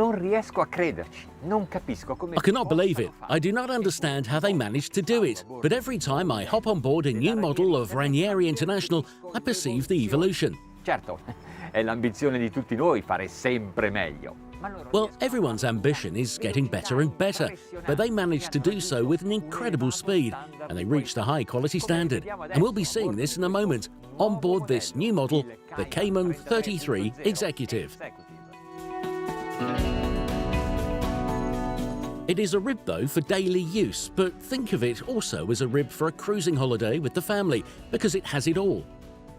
Non riesco a crederci. Non capisco come. I cannot believe it. I do not understand how they managed to do it. But every time I hop on board a new model of Ranieri International, I perceive the evolution. Certo, è l'ambizione di tutti noi fare sempre meglio. Well, everyone's ambition is getting better and better, but they managed to do so with an incredible speed, and they reached a high quality standard. And we'll be seeing this in a moment, on board this new model, the CAYMAN 33 Executive. It is a rib though for daily use, but think of it also as a rib for a cruising holiday with the family, because it has it all.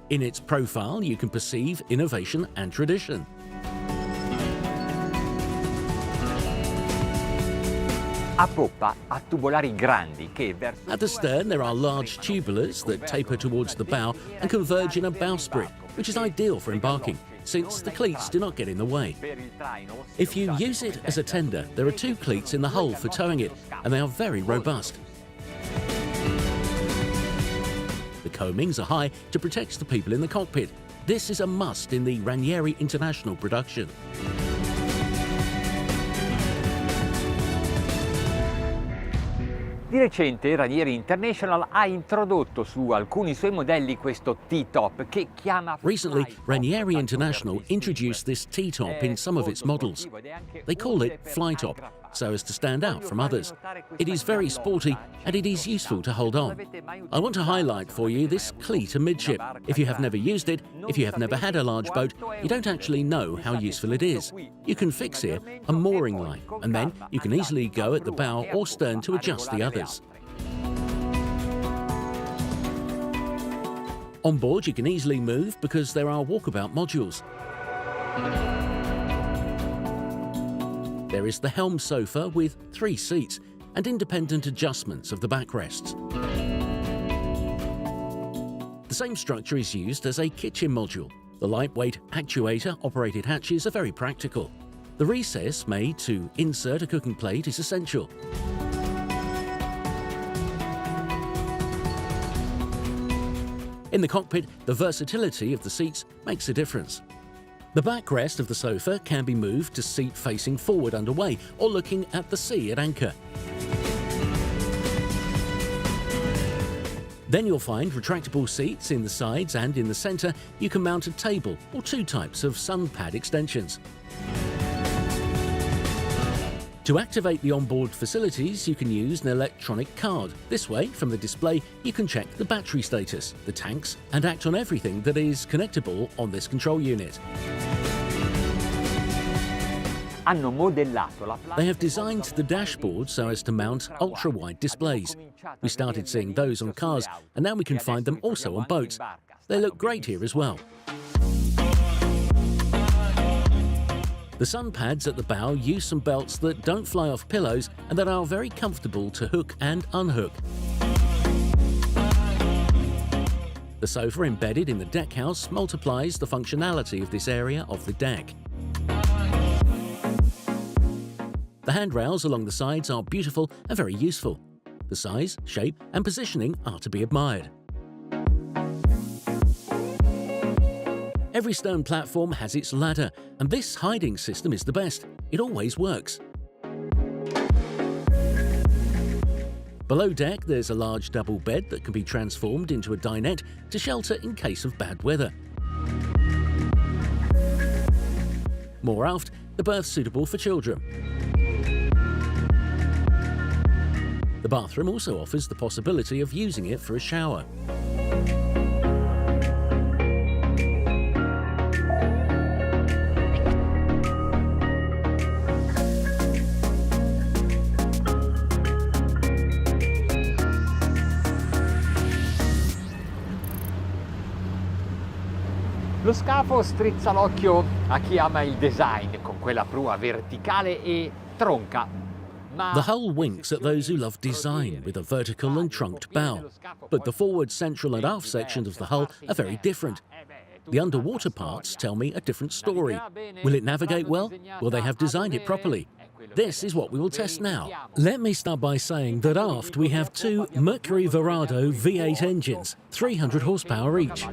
In its profile you can perceive innovation and tradition. A poppa ha tubolari grandi che verso. At the stern there are large tubulars that taper towards the bow and converge in a bowsprit, which is ideal for embarking, since the cleats do not get in the way. If you use it as a tender, there are 2 cleats in the hull for towing it, and they are very robust. The coamings are high to protect the people in the cockpit. This is a must in the Ranieri International production. Di recente Ranieri International ha introdotto su alcuni suoi modelli questo T-top che chiama. Recently, Ranieri International introduced this T-top in some of its models. They call it Fly Top, so as to stand out from others. It is very sporty and it is useful to hold on. I want to highlight for you this cleat amidship. If you have never used it, if you have never had a large boat, you don't actually know how useful it is. You can fix here a mooring line, and then you can easily go at the bow or stern to adjust the others. On board you can easily move because there are walkabout modules. There is the helm sofa with 3 seats and independent adjustments of the backrests. The same structure is used as a kitchen module. The lightweight actuator-operated hatches are very practical. The recess made to insert a cooking plate is essential. In the cockpit, the versatility of the seats makes a difference. The backrest of the sofa can be moved to seat facing forward underway or looking at the sea at anchor. Then you'll find retractable seats in the sides, and in the centre you can mount a table or 2 types of sun pad extensions. To activate the onboard facilities, you can use an electronic card. This way, from the display, you can check the battery status, the tanks, and act on everything that is connectable on this control unit. They have designed the dashboard so as to mount ultra-wide displays. We started seeing those on cars, and now we can find them also on boats. They look great here as well. The sun pads at the bow use some belts that don't fly off pillows and that are very comfortable to hook and unhook. The sofa embedded in the deck house multiplies the functionality of this area of the deck. The handrails along the sides are beautiful and very useful. The size, shape and positioning are to be admired. Every stern platform has its ladder, and this hiding system is the best. It always works. Below deck, there's a large double bed that can be transformed into a dinette to shelter in case of bad weather. More aft, the berth suitable for children. The bathroom also offers the possibility of using it for a shower. Lo scafo strizza l'occhio a chi ama il design con quella prua verticale e tronca. The hull winks at those who love design with a vertical and trunked bow, but the forward, central and aft sections of the hull are very different. The underwater parts tell me a different story. Will it navigate well? Will they have designed it properly? This is what we will test now. Let me start by saying that aft we have 2 Mercury Verado V8 engines, 300 horsepower each.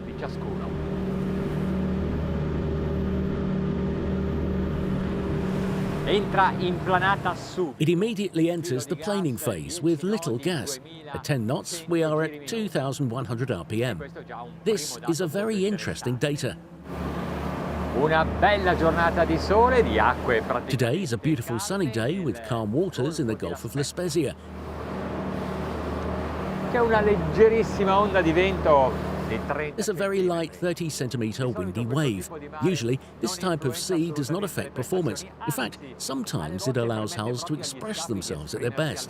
Entra in planata su. It immediately enters the planing phase with little gas. At 10 knots, we are at 2,100 RPM. This is a very interesting data. Una bella giornata di sole, di acque praticamente. Today is a beautiful sunny day with calm waters in the Gulf of La Spezia. C'è una leggerissima onda di vento di 30. There's a very light 30-centimeter windy wave. Usually, this type of sea does not affect performance. In fact, sometimes it allows hulls to express themselves at their best.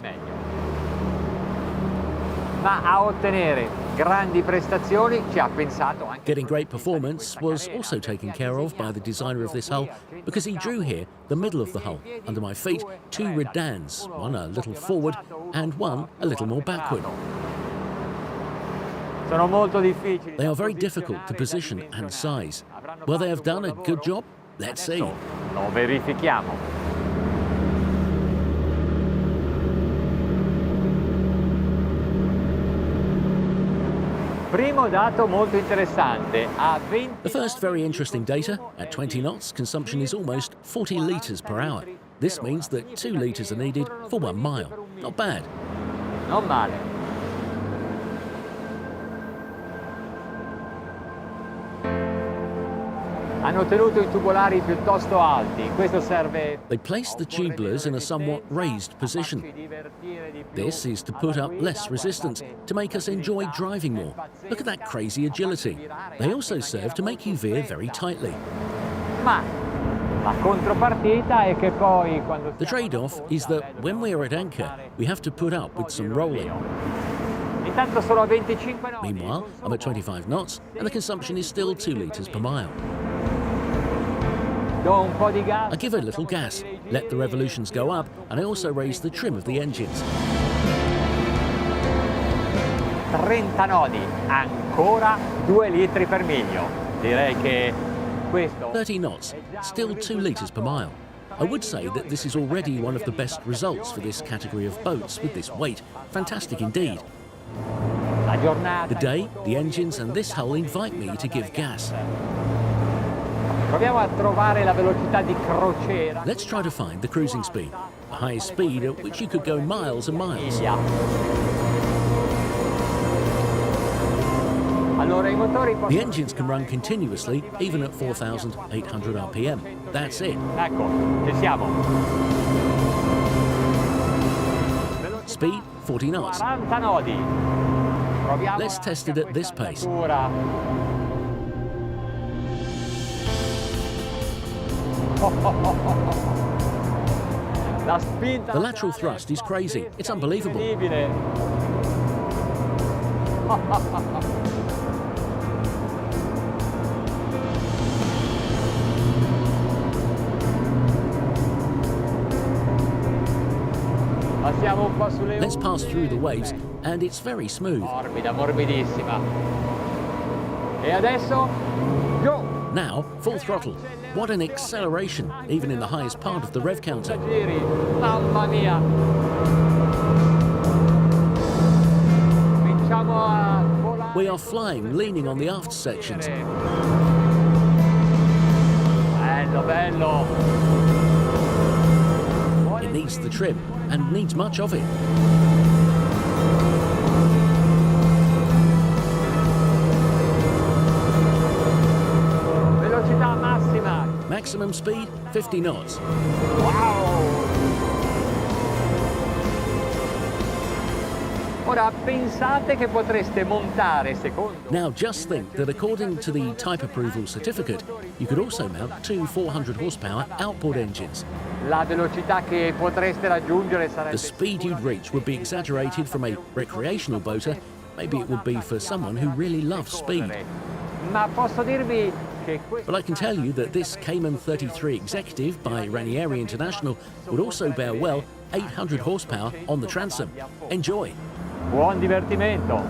Ma a ottenere grandi prestazioni ci ha pensato anche. Getting great performance was also taken care of by the designer of this hull because he drew here the middle of the hull. Under my feet, two redans, one a little forward and one a little more backward. Sono molto difficili. They are very difficult to position and size. Will they have done a good job? Let's see. Lo verifichiamo. Primo dato molto interessante, a 20. The first very interesting data, at 20 knots, consumption is almost 40 litres per hour. This means that 2 litres are needed for 1 mile. Not bad. Non male. Hanno tenuto I tubolari piuttosto alti. Questo serve. They placed the tubulars in a somewhat raised position. This is to put up less resistance, to make us enjoy driving more. Look at that crazy agility. They also serve to make you veer very tightly. Ma la contropartita è che poi quando. The trade-off is that when we are at anchor, we have to put up with some rolling. Intanto sono a 25 nodi. Meanwhile, I'm at 25 knots and the consumption is still 2 litres per mile. Do un po' di gas. I give a little gas, let the revolutions go up, and I also raise the trim of the engines. 30 nodi, ancora 2 litri per miglio. Direi che questo. 30 knots, still 2 litres per mile. I would say that this is already one of the best results for this category of boats with this weight. Fantastic indeed. La giornata. The day, the engines and this hull invite me to give gas. Proviamo a trovare la velocità di crociera. Let's try to find the cruising speed, the highest speed at which you could go miles and miles. Allora, I motori The engines can run continuously, even at 4,800 RPM. That's it. Ecco, ci siamo. Speed, 40 knots. 40 nodi. Proviamo. Let's test it at this pace. La spinta. The lateral thrust is crazy. It's unbelievable. Incredibile. Passiamo un po' sulle. Let's pass through the waves, and it's very smooth. Morbida, morbidissima. E adesso, go! Now, full throttle. What an acceleration, even in the highest part of the rev counter. Giri, mamma mia. Cominciamo a volare. We are flying, leaning on the aft sections. Bello, bello. It needs the trim, and needs much of it. Velocità massima. Maximum speed, 50 knots. Wow! Ora pensate che potreste montare secondo. Now just think that according to the type approval certificate, you could also mount two 400 horsepower outboard engines. La velocità che potreste raggiungere sarebbe. The speed you'd reach would be exaggerated from a recreational boater. Maybe it would be for someone who really loves speed. Ma posso dirvi che questo. But I can tell you that this CAYMAN 33 Executive by Ranieri International would also bear well 800 horsepower on the transom. Enjoy! Buon divertimento!